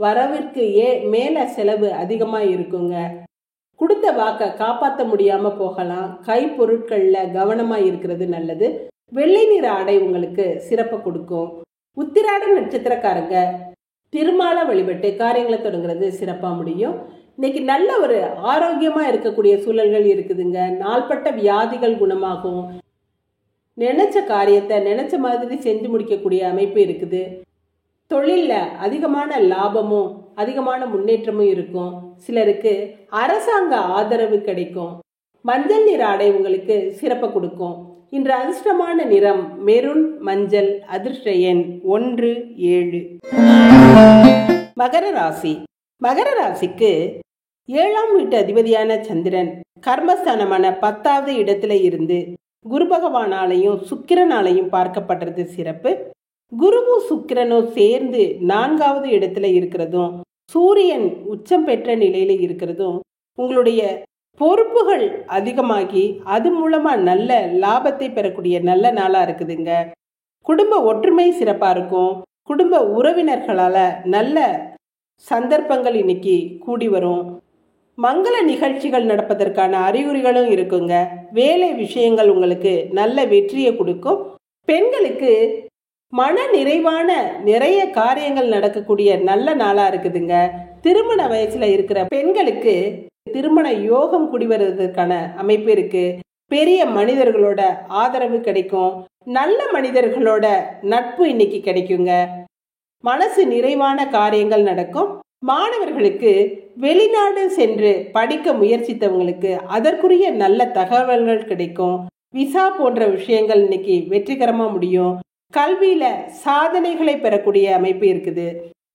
வரவிற்கு மேல செலவு அதிகமா இருக்குங்க. கொடுத்த வாக்க காப்பாற்ற முடியாம போகலாம். கை பொருட்கள்ல கவனமா இருக்கிறது நல்லது. வெள்ளை நிற ஆடை உங்களுக்கு சிறப்பு கொடுக்கும். உத்திராட நட்சத்திரக்காரங்க திருமால வழிபட்டு காரியங்களை தொடங்குறது சிறப்பா முடியும். இன்னைக்கு நல்ல ஒரு ஆரோக்கியமா இருக்கக்கூடிய சூழல்கள் இருக்குதுங்க. நாள்பட்ட வியாதிகள் குணமாகும். நினைச்ச காரியத்தை நினைச்ச மாதிரி செஞ்சு முடிக்கக்கூடிய அமைப்பு இருக்குது. தொழில்ல அதிகமான லாபமும் அதிகமான முன்னேற்றமும் இருக்கும். சிலருக்கு அரசாங்க ஆதரவு கிடைக்கும். மஞ்சள் நிற ஆடை உங்களுக்கு சிறப்பு கொடுக்கும். இன்று அதிர்ஷ்டமான நிறம் மெருன், மஞ்சள். அதிர்ஷ்ட எண் 1, 7. மகர ராசி. மகர ராசிக்கு 7ஆம் வீட்டு அதிபதியான சந்திரன் கர்மஸ்தானமான 10வது இடத்துல இருந்து குரு பகவானாலையும் சுக்கிரனாலையும் பார்க்கப்படுறது சிறப்பு. குருவும் சுக்கிரனும் சேர்ந்து 4வது இடத்துல இருக்கிறதும் சூரியன் உச்சம் பெற்ற நிலையில இருக்கிறதும் உங்களுடைய பொறுப்புகள் அதிகமாகி அது மூலமா நல்ல லாபத்தை பெறக்கூடிய நல்ல நாளா இருக்குதுங்க. குடும்ப ஒற்றுமை சிறப்பா இருக்கும். குடும்ப உறவினர்களால நல்ல சந்தர்ப்பங்கள் இன்னைக்கு கூடி வரும். மங்கள நிகழ்ச்சிகள் நடப்பதற்கான அறிகுறிகளும் இருக்குங்க. வேலை விஷயங்கள் உங்களுக்கு நல்ல வெற்றியை கொடுக்கும். பெண்களுக்கு மன நிறைவான நிறைய காரியங்கள் நடக்கக்கூடிய நல்ல நாளா இருக்குதுங்க. திருமண வயசுல இருக்கிற பெண்களுக்கு திருமண யோகம் குடிவருவதற்கான அமைப்பு இருக்கு. பெரிய மனிதர்களோட ஆதரவு கிடைக்கும். நல்ல மனிதர்களோட நட்பு இன்னைக்கு கிடைக்குங்க. மனசு நிறைவான காரியங்கள் நடக்கும். மாணவர்களுக்கு வெளிநாடு சென்று படிக்க முயற்சித்தவங்களுக்கு அதற்குரிய நல்ல தகவல்கள் கிடைக்கும். விசா போன்ற விஷயங்கள் இன்னைக்கு வெற்றிகரமா முடியும். கல்வியில சாதனைகளை பெறக்கூடிய அமைப்பு இருக்குது.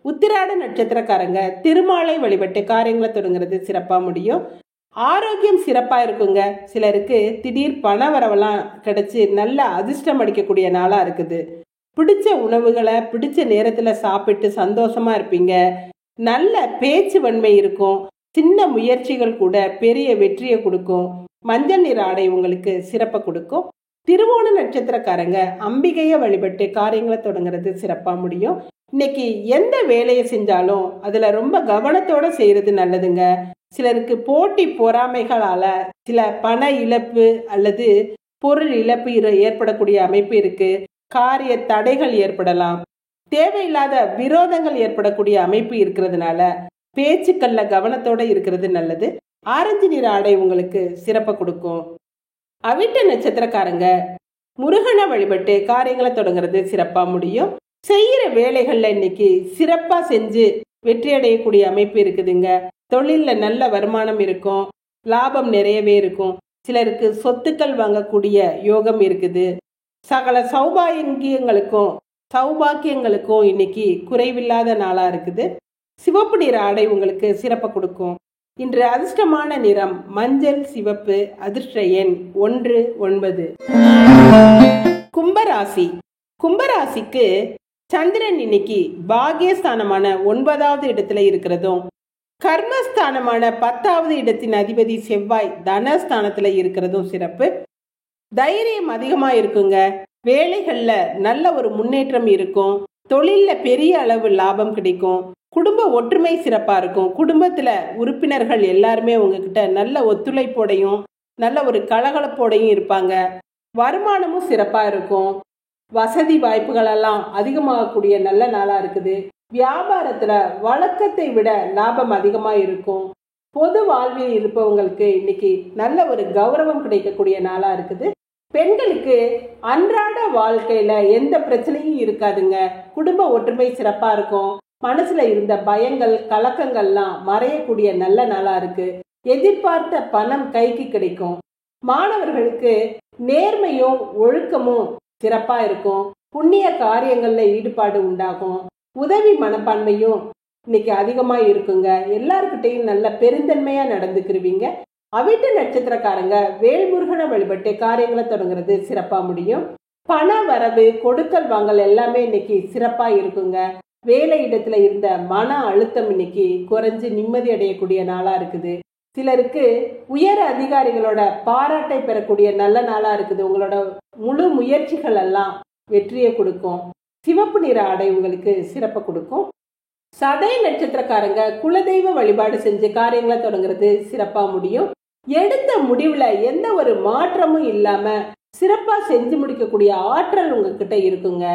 உத்திராட நட்சத்திரக்காரங்க திருமாலை வழிபட்டு காரியங்களை தொடங்குறது சிறப்பா முடியும். ஆரோக்கியம் சிறப்பா இருக்குங்க. சிலருக்கு திடீர் பண வரவெல்லாம் கிடைச்சி நல்ல அதிர்ஷ்டம் அடிக்கக்கூடிய நாளா இருக்குது. பிடிச்ச உணவுகளை பிடிச்ச நேரத்துல சாப்பிட்டு சந்தோஷமா இருப்பீங்க. நல்ல பேச்சு வன்மை இருக்கும். சின்ன முயற்சிகள் கூட பெரிய வெற்றியை கொடுக்கும். மஞ்சள் நிற ஆடை உங்களுக்கு சிறப்பை கொடுக்கும். திருவோண நட்சத்திரக்காரங்க அம்பிகையை வழிபட்டு காரியங்களை தொடங்குறது சிறப்பா முடியும். இன்னைக்கு எந்த வேலையை செஞ்சாலும் அதுல ரொம்ப கவனத்தோட செய்யறது நல்லதுங்க. சிலருக்கு போட்டி பொறாமைகளால சில பண இழப்பு அல்லது பொருள் இழப்பு ஏற்படக்கூடிய அமைப்பு இருக்கு. காரிய தடைகள் ஏற்படலாம். தேவையில்லாத விரோதங்கள் ஏற்படக்கூடிய அமைப்பு இருக்கிறதுனால பேச்சுக்கள்ல கவனத்தோட இருக்கிறது நல்லது. ஆரஞ்சு நிற ஆடை உங்களுக்கு சிறப்பை கொடுக்கும். அவிட்ட நட்சத்திரக்காரங்க முருகனை வழிபட்டு காரியங்களை தொடங்குறது சிறப்பா முடியும். செய்யற வேலைகள்ல இன்னைக்கு சிறப்பா செஞ்சு வெற்றி அடையக்கூடிய அமைப்பு இருக்குதுங்க. தொழில்ல நல்ல வருமானம் இருக்கும். லாபம் நிறையவே இருக்கும். சிலருக்கு சொத்துக்கள் வாங்கக்கூடிய யோகம் இருக்குது. சகல சௌபாக்கியங்களுக்கும் இன்னைக்கு குறைவில்லாத நாளா இருக்குது. சிவப்பு நிற ஆடை உங்களுக்கு சிறப்பை கொடுக்கும். இன்று அதிர்ஷ்டமான நிறம் மஞ்சள் சிவப்பு. அதிர்ஷ்ட எண் 1 9. கும்பராசி. கும்பராசிக்கு சந்திரன் இன்னைக்கு பாகியஸ்தானமான 9வது இடத்துல இருக்கிறதும் கர்மஸ்தானமான 10வது இடத்தின் அதிபதி செவ்வாய் தனஸ்தானத்துல இருக்கிறதும் சிறப்பு. தைரியம் அதிகமா இருக்குங்க. வேலைகள்ல நல்ல ஒரு முன்னேற்றம் இருக்கும். தொழில்ல பெரிய அளவு லாபம் கிடைக்கும். குடும்ப ஒற்றுமை சிறப்பா இருக்கும். குடும்பத்துல உறுப்பினர்கள் எல்லாருமே உங்ககிட்ட நல்ல ஒத்துழைப்போடையும் நல்ல ஒரு கலகலப்போடையும் இருப்பாங்க. வருமானமும் சிறப்பா இருக்கும். வசதி வாய்ப்புகள் எல்லாம் அதிகமாகக்கூடிய நல்ல நாளா இருக்குது. வியாபாரத்துல வழக்கத்தை விட லாபம் அதிகமா இருக்கும். பொது வாழ்வில் இருப்பவங்களுக்கு இன்னைக்கு நல்ல ஒரு கௌரவம் கிடைக்கக்கூடிய நாளா இருக்குது. பெண்களுக்கு அன்றாட வாழ்க்கையில எந்த பிரச்சனையும் இருக்காதுங்க. குடும்ப ஒற்றுமை சிறப்பா இருக்கும். மனசுல இருந்த பயங்கள் கலக்கங்கள்லாம் மறையக்கூடிய நல்ல நாளா இருக்கு. எதிர்பார்த்த பணம் கைக்கு கிடைக்கும். மாணவர்களுக்கு நேர்மையும் ஒழுக்கமும் சிறப்பா இருக்கும். புண்ணிய காரியங்கள்ல ஈடுபாடு உண்டாகும். உதவி மனப்பான்மையும் இன்னைக்கு அதிகமா இருக்குங்க. எல்லார்கிட்டையும் நல்ல பெருந்தன்மையா நடந்துக்கிருவீங்க. அவிட்ட நட்சத்திரக்காரங்க வேல்முருகனை வழிபட்டு காரியங்களை தொடங்குறது சிறப்பா முடியும். பண வரவு கொடுக்கல் வாங்கல் எல்லாமே இன்னைக்கு சிறப்பா இருக்குங்க. வேலை இடத்துல இருந்த மன அழுத்தம் இன்னைக்கு குறைஞ்சு நிம்மதி அடையக்கூடிய நாளா இருக்குது. சிலருக்கு உயர் அதிகாரிகளோட பாராட்டை பெறக்கூடிய நல்ல நாளா இருக்குது. உங்களோட முழு முயற்சிகள் எல்லாம் வெற்றியை கொடுக்கும். சிவப்பு நிற ஆடை உங்களுக்கு சிறப்பை கொடுக்கும். சதய நட்சத்திரக்காரங்க குலதெய்வ வழிபாடு செஞ்சு காரியங்களை தொடங்குறது சிறப்பா முடியும். எடுத்த முடிவுல எந்த ஒரு மாற்றமும் இல்லாம சிறப்பா செஞ்சு முடிக்கக்கூடிய ஆற்றல் உங்ககிட்ட இருக்குங்க.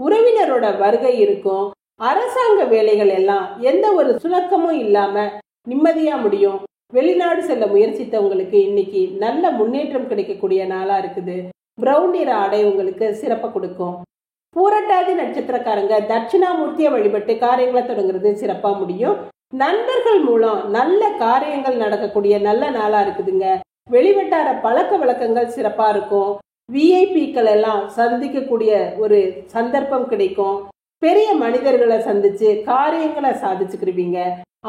உறவினரோட வருகை இருக்கும். அரசாங்க வேலைகள் எல்லாம் எந்த ஒரு சுணக்கமும் இல்லாம நிம்மதியா முடியும். வெளிநாடு செல்ல முயற்சித்தவங்களுக்கு இன்னைக்கு நல்ல முன்னேற்றம் கிடைக்கக்கூடிய நாளா இருக்குது. பிரவுன் நிற ஆடை உங்களுக்கு சிறப்பை கொடுக்கும். பூரட்டாதி நட்சத்திரக்காரங்க தட்சிணாமூர்த்தியை வழிபட்டு காரியங்களை தொடங்குறது சிறப்பா முடியும். நண்பர்கள் மூலம் நல்ல காரியங்கள் நடக்கக்கூடிய நல்ல நாளா இருக்குதுங்க. வெளிவட்டார பழக்க வழக்கங்கள் சிறப்பா இருக்கும். விஐபிக்கள் எல்லாம் சந்திக்கக்கூடிய ஒரு சந்தர்ப்பம் கிடைக்கும். பெரிய மனிதர்களை சந்திச்சு காரியங்களை சாதிச்சுக்கிருவீங்க.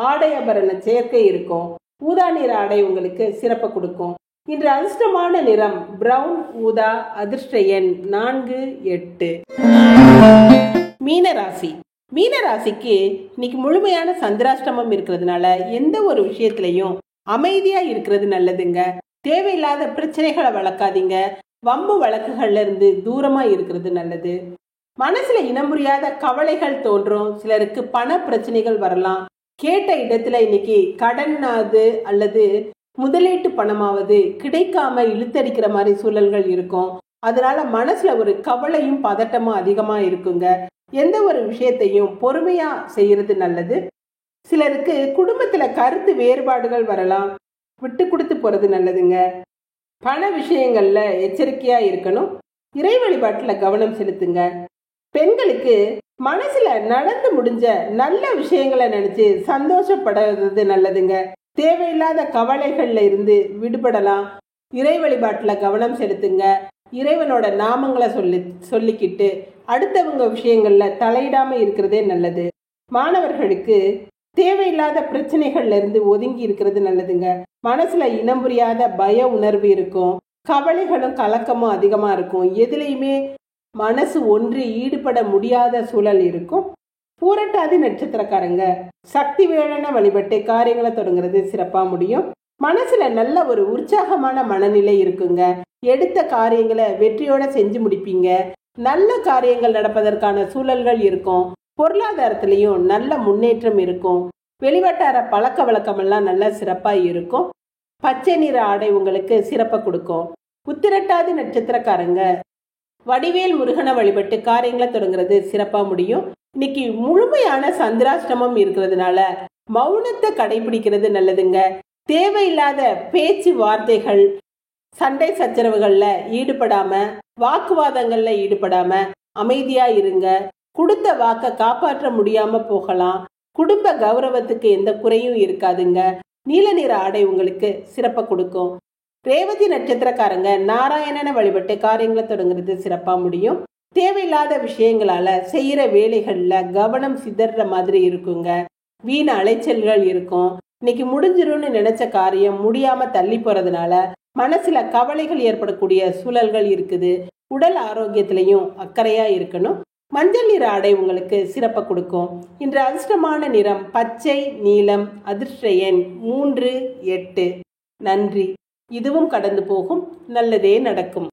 ஆடை ஆபரண சேர்க்கை இருக்கும். ஊதா நிற ஆடை உங்களுக்கு சிறப்பு கொடுக்கும். இன்று அதிர்ஷ்டமான நிறம் பிரவுன் ஊதா. அதிர்ஷ்ட எண் 4, 8. மீனராசி. மீனராசிக்கு இன்னைக்கு முழுமையான சந்திராஷ்டமம் இருக்கிறதுனால எந்த ஒரு விஷயத்திலையும் அமைதியா இருக்கிறது நல்லதுங்க. தேவையில்லாத பிரச்சனைகளை வளர்க்காதீங்க. வம்பு வழக்குகள்ல இருந்து தூரமா இருக்கிறது நல்லது. மனசுல இனம் புரியாத கவலைகள் தோன்றும். சிலருக்கு பண பிரச்சனைகள் வரலாம். கேட்ட இடத்துல இன்னைக்கு கடனாவது அல்லது முதலீட்டு பணமாவது கிடைக்காம இழுத்தடிக்கிற மாதிரி சூழல்கள் இருக்கும். அதனால மனசுல ஒரு கவலையும் பதட்டமும் அதிகமா இருக்குங்க. எந்த ஒரு விஷயத்தையும் பொறுமையா செய்யறது நல்லது. சிலருக்கு குடும்பத்துல கருத்து வேறுபாடுகள் வரலாம். விட்டு கொடுத்து போறது நல்லதுங்க. பண விஷயங்கள்ல எச்சரிக்கையா இருக்கணும். இறை வழிபாட்டுல கவனம் செலுத்துங்க. பெண்களுக்கு மனசுல நடந்து முடிஞ்ச நல்ல விஷயங்களை நினைச்சு சந்தோஷப்படுறது நல்லதுங்க. தேவையில்லாத கவலைகள்ல இருந்து விடுபடலாம். இறை வழிபாட்டுல கவனம் செலுத்துங்க. இறைவனோட நாமங்களை சொல்லிக்கிட்டு அடுத்தவங்க விஷயங்கள்ல தலையிடாம இருக்கிறதே நல்லது. மாணவர்களுக்கு தேவையில்லாத பிரச்சனைகள்ல இருந்து ஒதுங்கி இருக்கிறது நல்லதுங்க. மனசுல இனம் புரியாத பய உணர்வு இருக்கும். கவலைகளும் கலக்கமும் அதிகமா இருக்கும். எதுலையுமே மனசு ஒன்றி ஈடுபட முடியாத சூழல் இருக்கும். பூரட்டாதி நட்சத்திரக்காரங்க சக்தி வேளன வழிபட்டு காரியங்களை தொடங்குறது சிறப்பா முடியும். மனசுல நல்ல ஒரு உற்சாகமான மனநிலை இருக்குங்க. எடுத்த காரியங்களை வெற்றியோட செஞ்சு முடிப்பீங்க. நல்ல காரியங்கள் நடப்பதற்கான சூழல்கள் இருக்கும். பொருளாதாரத்திலையும் நல்ல முன்னேற்றம் இருக்கும். வெளிவட்டார பழக்க வழக்கமெல்லாம் நல்ல சிறப்பா இருக்கும். பச்சை நிற ஆடை உங்களுக்கு சிறப்பை கொடுக்கும். உத்திரட்டாதி நட்சத்திரக்காரங்க வடிவேல் முருகனை வழிபட்டு காரியங்களை தொடங்குறது சிறப்பா முடியும். இன்னைக்கு முழுமையான சந்திராஷ்டமம் இருக்கிறதுனால மௌனத்தை கடைபிடிக்கிறது நல்லதுங்க. தேவையில்லாத பேச்சு வார்த்தைகள் சண்டை சச்சரவுகள்ல ஈடுபடாம வாக்குவாதங்கள்ல ஈடுபடாம அமைதியா இருங்க. கொடுத்த வாக்க காப்பாற்ற முடியாம போகலாம். குடும்ப கௌரவத்துக்கு எந்த குறையும் இருக்காதுங்க. நீல நிற ஆடை உங்களுக்கு சிறப்பை கொடுக்கும். ரேவதி நட்சத்திரக்காரங்க நாராயணனை வழிபட்டு காரியங்களை தொடங்குறது சிறப்பா முடியும். தேவையில்லாத விஷயங்களால செய்யற வேலைகள்ல கவனம் சிதற மாதிரி இருக்குங்க. வீண அலைச்சல்கள் இருக்கும். இன்னைக்கு முடிஞ்சிரும்னு நினைச்ச காரியம் முடியாம தள்ளி போறதுனால மனசுல கவலைகள் ஏற்படக்கூடிய சூழல்கள் இருக்குது. உடல் ஆரோக்கியத்திலையும் அக்கறையா இருக்கணும். மஞ்சள் நிற ஆடை உங்களுக்கு சிறப்பை கொடுக்கும். இன்று அதிர்ஷ்டமான நிறம் பச்சை நீலம். அதிர்ஷ்ட எண் 3, 8. நன்றி. இதுவும் கடந்து போகும். நல்லதே நடக்கும்.